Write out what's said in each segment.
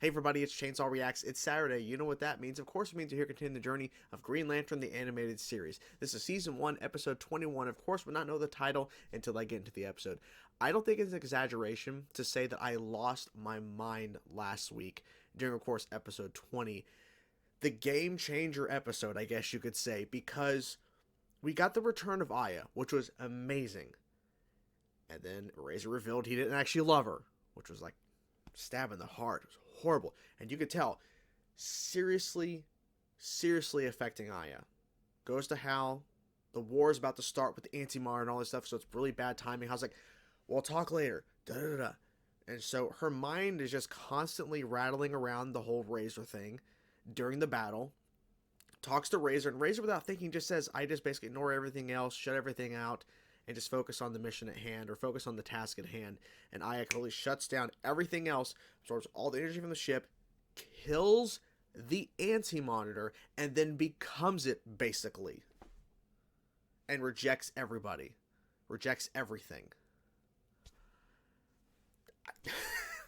Hey everybody, it's Chainsaw Reacts. It's Saturday. You know what that means. Of course, it means you're here continuing the journey of Green Lantern, the animated series. This is Season 1, Episode 21. Of course, we'll not know the title until I get into the episode. I don't think it's an exaggeration to say that I lost my mind last week during, of course, Episode 20. The game changer episode, I guess you could say, because we got the return of Aya, which was amazing. And then Razer revealed he didn't actually love her, which was like stab in the heart. It was horrible. And you could tell, seriously affecting Aya. Goes to Hal. The war is about to start with the Anti-Mar and all this stuff, so it's really bad timing. I was like, well, I'll talk later. Da-da-da-da. And so her mind is just constantly rattling around the whole Razer thing during the battle. Talks to Razer, and Razer, without thinking, just says, I just basically ignore everything else, shut everything out, and just focus on the mission at hand, or focus on the task at hand. And Aya clearly shuts down everything else, absorbs all the energy from the ship, kills the anti-monitor, and then becomes it, basically. And rejects everybody. Rejects everything.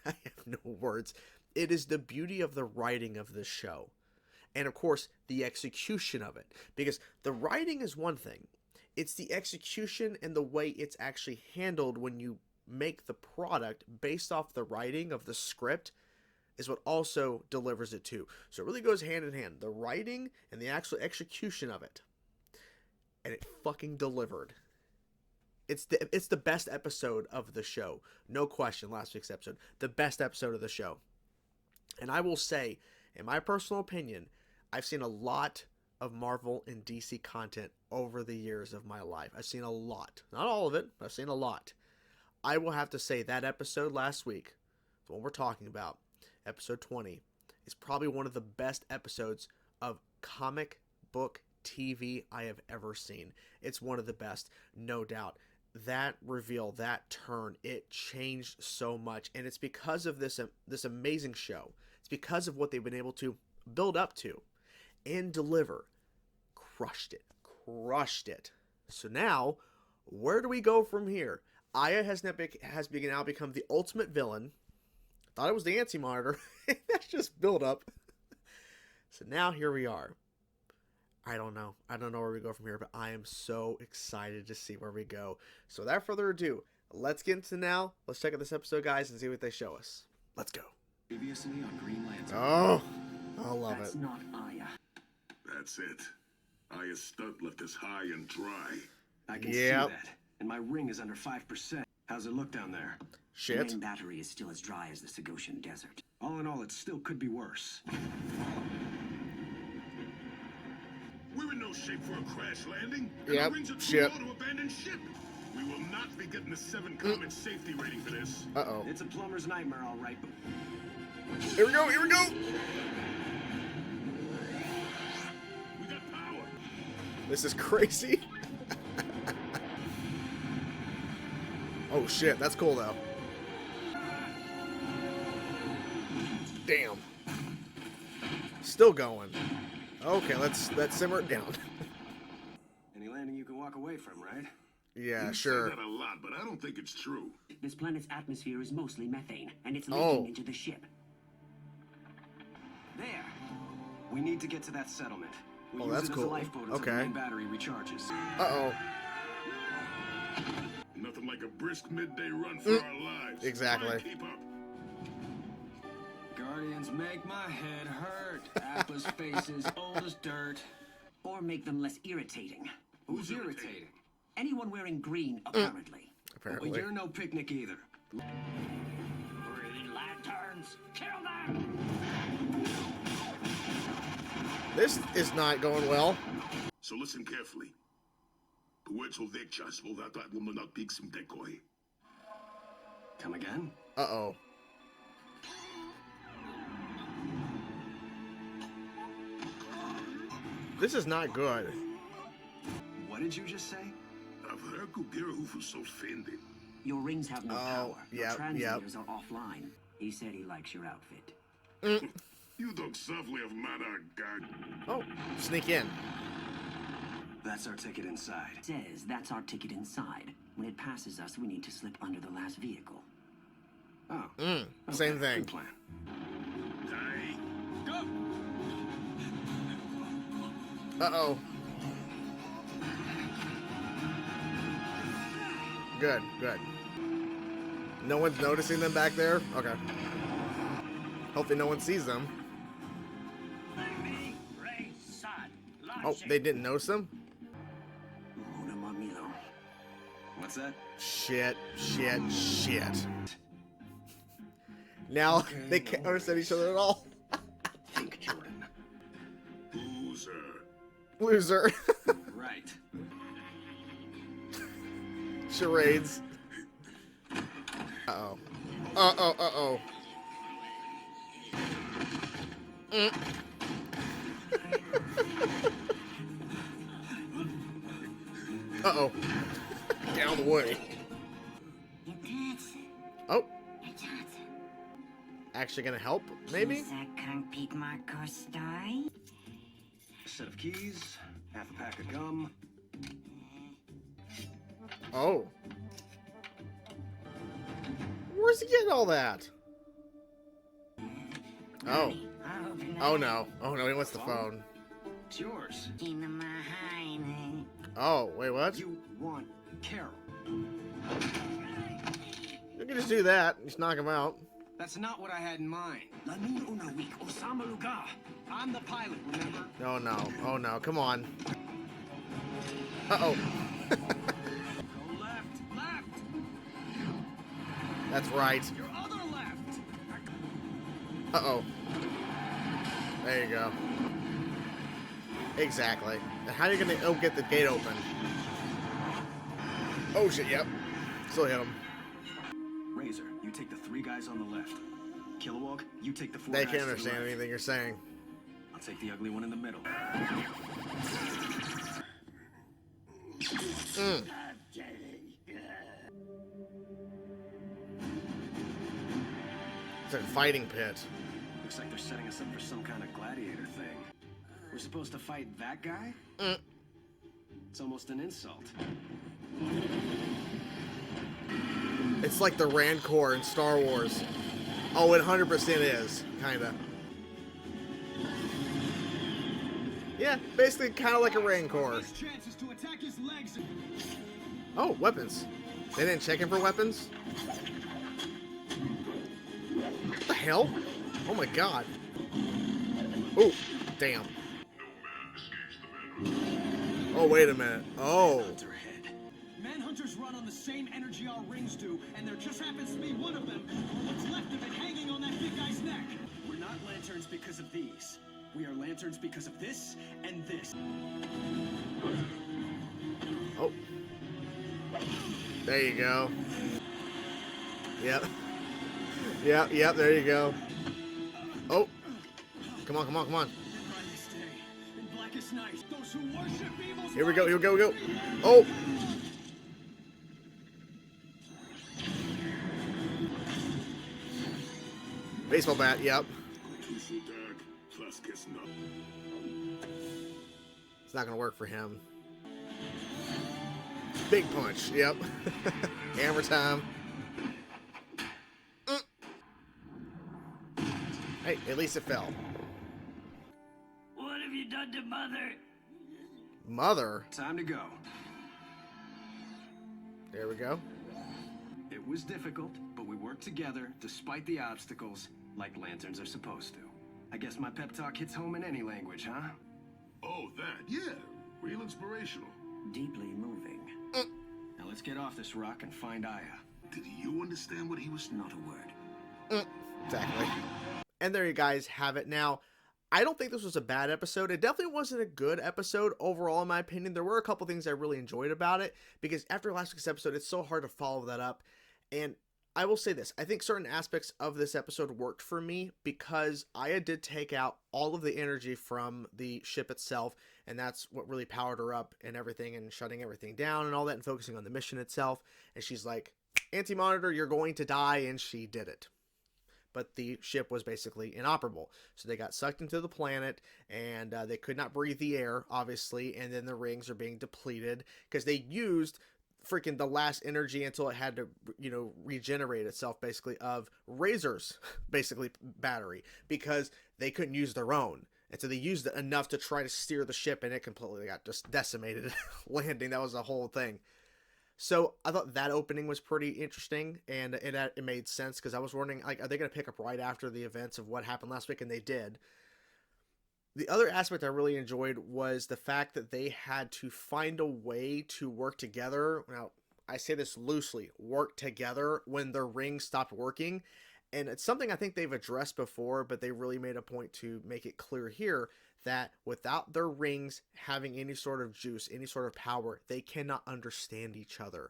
I have no words. It is the beauty of the writing of this show. And, of course, the execution of it. Because the writing is one thing. It's the execution and the way it's actually handled when you make the product based off the writing of the script is what also delivers it too. So it really goes hand in hand. The writing and the actual execution of it. And it fucking delivered. It's the best episode of the show. No question, last week's episode. The best episode of the show. And I will say, in my personal opinion, I've seen a lot of Marvel and DC content over the years of my life. I've seen a lot. Not all of it, but I've seen a lot. I will have to say that episode last week, the one we're talking about, episode 20, is probably one of the best episodes of comic book TV I have ever seen. It's one of the best, no doubt. That reveal, that turn, it changed so much. And it's because of this amazing show. It's because of what they've been able to build up to and deliver. Crushed it. So now, where do we go from here? Aya has now become the ultimate villain. Thought it was the Anti-Monitor. That's just build up. So now here we are. I don't know where we go from here, but I am so excited to see where we go. So without further ado, let's get into now. Let's check out this episode, guys, and see what they show us. Let's go. Previously on Green Lantern. Oh, I love That's it. not Aya. That's it. Aya's stunt left us high and dry. I can see that. And my ring is under 5%. How's it look down there? Shit. The main battery is still as dry as the Sagosian desert. All in all, it still could be worse. We're in no shape for a crash landing. Yep, The rings are too shit. low to abandon ship. We will not be getting the 7 Comet safety rating for this. Uh-oh. It's a plumber's nightmare, all right, but... Here we go. We got power. This is crazy. Oh shit, that's cool though. Damn. Still going. Okay, let's simmer it down. Any landing you can walk away from, right? Yeah, You sure. say that a lot, but I don't think it's true. This planet's atmosphere is mostly methane, and it's leaking into the ship. There. We need to get to that settlement. We Oh, use that's it cool. as a lifeboat until the Okay. main battery recharges. Uh-oh. Nothing like a brisk midday run for our lives. Exactly. Try and keep up. Guardians make my head hurt. Atlas faces old as dirt. Or make them less irritating. Who's irritating? Anyone wearing green, apparently. Apparently. Well, you're no picnic either. Green lanterns, kill them! This is not going well. So listen carefully. Poetso vechas volata woman pixim decoy. Come again? Uh-oh. This is not good. What did you just say? I've heard Kugera who was so offended. Your rings have no power. Your yep, translators are offline. He said he likes your outfit. You talk softly of Mada God. Oh, sneak in. That's our ticket inside. Says that's our ticket inside. When it passes us, we need to slip under the last vehicle. Oh. Same thing. Good plan. Uh-oh. Good, good. No one's noticing them back there? Okay. Hopefully no one sees them. Oh, they didn't notice them? What's that? Shit, shit, shit. Now they can't understand each other at all. Think, Jordan. Loser. Loser. Right. Charades. Uh-oh. Uh-oh, uh-oh. Uh-oh. Get out of the way. Oh. Actually gonna help, maybe? A set of keys, half a pack of gum. Oh. Where's he getting all that? Oh. Oh no. Oh no, he wants the phone. It's yours. Oh, wait, what? You want Carol. You can just do that. Just knock him out. That's not what I had in mind. I'm the pilot, remember? Oh no. Oh no. Come on. Uh-oh. Go left, left! That's right. Your other left! Uh-oh. There you go. Exactly. And how are you gonna get the gate open? Oh shit, yep. Still hit him. Razer, you take the 3 guys on the left. Kilowog, you take the 4 They guys can't to the understand right. anything you're saying. I'll take the ugly one in the middle. It's like a fighting pit. Looks like they're setting us up for some kind of gladiator thing. We're supposed to fight that guy? It's almost an insult. It's like the Rancor in Star Wars. Oh, it 100% is. Kinda. Yeah, basically kinda like a Rancor. Oh, weapons. They didn't check him for weapons? What the hell? Oh my god. Oh, damn. Oh, wait a minute. Oh. Manhunters run on the same energy our rings do, and there just happens to be one of them, or what's left of it, hanging on that big guy's neck. We're not lanterns because of these. We are lanterns because of this and this. Oh. There you go. Yep. Yep, there you go. Oh. Come on, come on, come on. Here we go, here we go, here we go. Oh. Baseball bat, yep. It's not gonna work for him. Big punch, yep. Hammer time. Hey, at least it fell. What have you done to Mother? Mother? Time to go. There we go. It was difficult, but we worked together despite the obstacles, like lanterns are supposed to. I guess my pep talk hits home in any language, huh? Oh, that, yeah. Real inspirational. Deeply moving. Now let's get off this rock and find Aya. Did you understand what he was... Not a word. Exactly. And there you guys have it. Now, I don't think this was a bad episode. It definitely wasn't a good episode overall, in my opinion. There were a couple things I really enjoyed about it, because after last week's episode, it's so hard to follow that up. And I will say this, I think certain aspects of this episode worked for me because Aya did take out all of the energy from the ship itself, and that's what really powered her up and everything, and shutting everything down and all that, and focusing on the mission itself. And she's like, Anti-Monitor, you're going to die, and she did it. But the ship was basically inoperable. So they got sucked into the planet, and they could not breathe the air, obviously, and then the rings are being depleted because they used freaking the last energy until it had to, you know, regenerate itself, basically, of Razer's, basically, battery, because they couldn't use their own. And so they used it enough to try to steer the ship, and it completely got just decimated landing. That was the whole thing. So I thought that opening was pretty interesting, and it made sense because I was wondering, like, are they going to pick up right after the events of what happened last week? And they did. The other aspect I really enjoyed was the fact that they had to find a way to work together. Now, I say this loosely, work together when their ring stopped working. And it's something I think they've addressed before, but they really made a point to make it clear here that without their rings having any sort of juice, any sort of power, they cannot understand each other.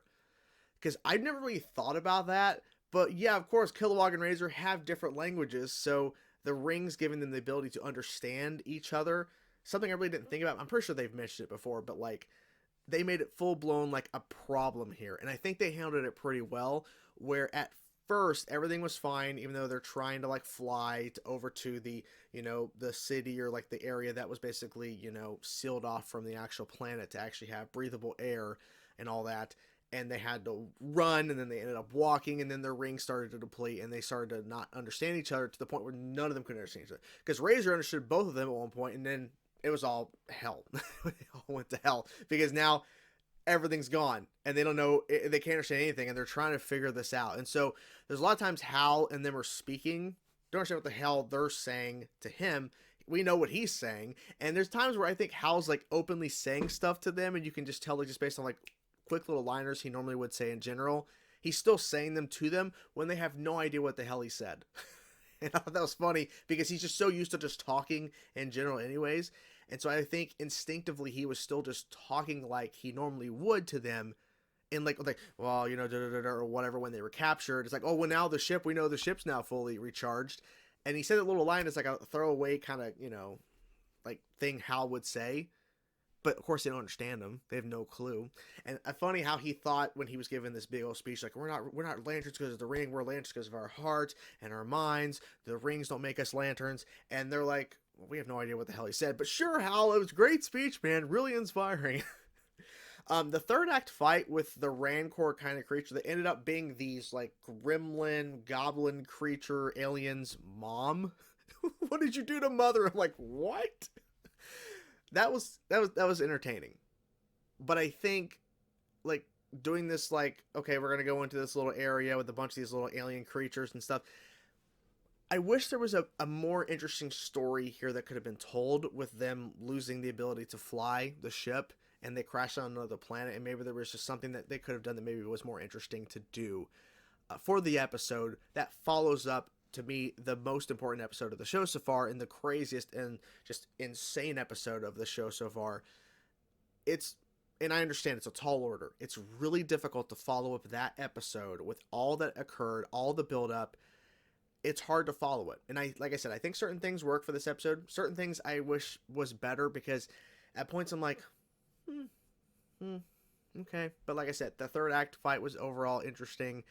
Because I've never really thought about that. But yeah, of course, Kilowog and Razer have different languages, so the rings giving them the ability to understand each other, something I really didn't think about. I'm pretty sure they've mentioned it before, but like, they made it full blown like a problem here, and I think they handled it pretty well. Where at first everything was fine, even though they're trying to like fly over to the, you know, the city or like the area that was basically, you know, sealed off from the actual planet to actually have breathable air and all that. And they had to run, and then they ended up walking, and then their rings started to deplete, and they started to not understand each other to the point where none of them could understand each other. Because Razor understood both of them at one point, and then it was all hell. It all went to hell because now everything's gone, and they don't know, they can't understand anything, and they're trying to figure this out. And so there's a lot of times Hal and them are speaking, don't understand what the hell they're saying to him. We know what he's saying, and there's times where I think Hal's like openly saying stuff to them, and you can just tell, like, just based on like quick little liners he normally would say in general, he's still saying them to them when they have no idea what the hell he said. And I thought that was funny because he's just so used to just talking in general anyways. And so I think instinctively he was still just talking like he normally would to them, in like, well, you know, or whatever, when they were captured. It's like, oh, well, now the ship, we know the ship's now fully recharged. And he said that little line is like a throwaway kind of, you know, like thing Hal would say. But of course they don't understand him. They have no clue. And funny how he thought when he was giving this big old speech, like, we're not lanterns because of the ring. We're lanterns because of our hearts and our minds. The rings don't make us lanterns. And they're like, well, we have no idea what the hell he said. But sure, Hal, it was a great speech, man. Really inspiring. The third act fight with the Rancor kind of creature that ended up being these like gremlin, goblin creature aliens. Mom, what did you do to Mother? I'm like, what? That was entertaining. But I think, like, doing this, like, okay, we're gonna go into this little area with a bunch of these little alien creatures and stuff. I wish there was a more interesting story here that could have been told with them losing the ability to fly the ship, and they crashed on another planet, and maybe there was just something that they could have done that maybe was more interesting to do for the episode that follows up, to me, the most important episode of the show so far, and the craziest and just insane episode of the show so far. And I understand it's a tall order. It's really difficult to follow up that episode with all that occurred, all the build up. It's hard to follow it. And like I said, I think certain things work for this episode. Certain things I wish was better, because at points I'm like, okay. But like I said, the third act fight was overall interesting.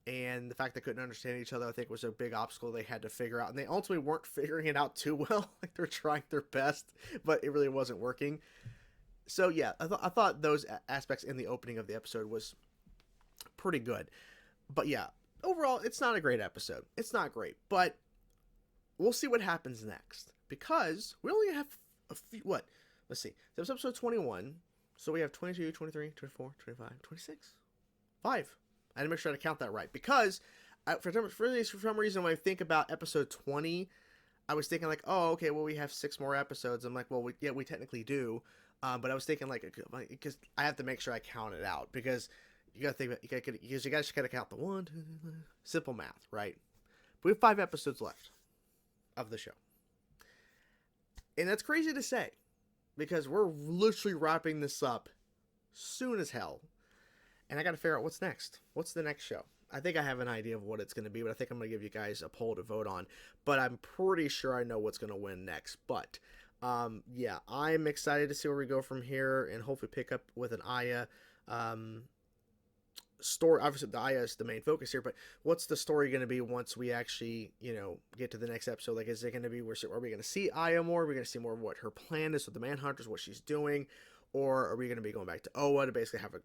And the fact they couldn't understand each other, I think, was a big obstacle they had to figure out. And they ultimately weren't figuring it out too well. Like, they're trying their best, but it really wasn't working. So, yeah, I thought those aspects in the opening of the episode was pretty good. But, yeah, overall, it's not a great episode. It's not great. But we'll see what happens next. Because we only have a few... What? Let's see. That was episode 21. So we have 22, 23, 24, 25, 26. 5. I had to make sure to count that right, because for some reason when I think about episode 20, I was thinking like, oh, okay, well, we have 6 more episodes. I'm like, well, we technically do, but I was thinking like, because I have to make sure I count it out, because you got to think about, you guys got to count the 1, 2, 3, simple math, right? But we have 5 episodes left of the show, and that's crazy to say, because we're literally wrapping this up soon as hell. And I got to figure out what's next. What's the next show? I think I have an idea of what it's going to be, but I think I'm going to give you guys a poll to vote on. But I'm pretty sure I know what's going to win next. But, yeah, I'm excited to see where we go from here, and hopefully pick up with an Aya story. Obviously, the Aya is the main focus here, but what's the story going to be once we actually, you know, get to the next episode? Like, is it going to be, are we going to see Aya more? Are we going to see more of what her plan is with the Manhunters, what she's doing? Or are we going to be going back to Oa to basically have a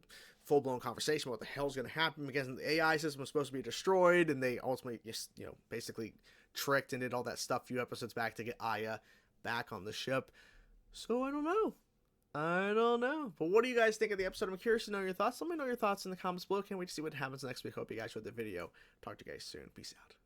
full-blown conversation about what the hell's going to happen, because the AI system was supposed to be destroyed, and they ultimately just, basically tricked and did all that stuff a few episodes back to get Aya back on the ship. So I don't know. But what do you guys think of the episode? I'm curious to know your thoughts. Let me know your thoughts in the comments below. Can't wait to see what happens next week. Hope you guys enjoyed the video. Talk to you guys soon. Peace out.